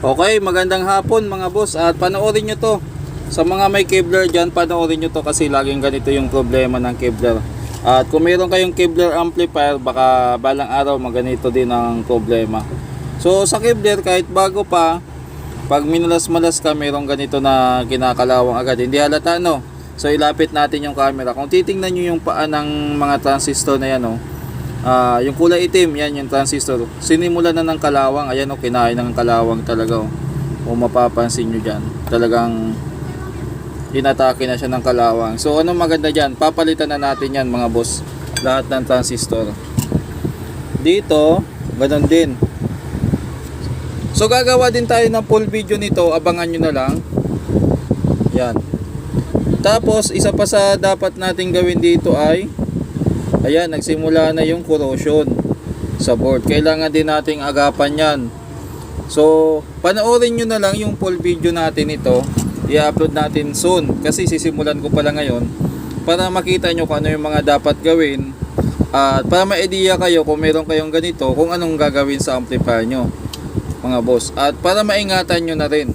Okay, magandang hapon mga boss at panoorin nyo to. Sa mga may Kevlar dyan, panoorin nyo to kasi laging ganito yung problema ng Kevlar. At kung mayroon kayong Kevlar amplifier, baka balang araw maganito din ang problema. So sa Kevlar, kahit bago pa, pag minulas-malas ka, mayroong ganito na kinakalawang agad. Hindi halata, no? So ilapit natin yung camera. Kung titingnan nyo yung paa ng mga transistor na yan, no? Yung kulay itim, yan yung transistor. Sinimula na ng kalawang. Ayan o, kinain ng kalawang talaga o. Kung mapapansin nyo dyan, talagang inatake na siya ng kalawang. So anong maganda dyan? Papalitan na natin yan mga boss, lahat ng transistor. Dito, ganun din. So gagawa din tayo ng full video nito. Abangan nyo na lang. Yan. Tapos isa pa sa dapat nating gawin dito ay, ayan, nagsimula na yung corrosion sa board. Kailangan din nating agapan yan. So, panoorin nyo na lang yung full video natin ito. I-upload natin soon. Kasi sisimulan ko pala ngayon. Para makita nyo kung ano yung mga dapat gawin. At para ma-idea kayo kung meron kayong ganito, kung anong gagawin sa amplifier nyo, mga boss. At para maingatan nyo na rin.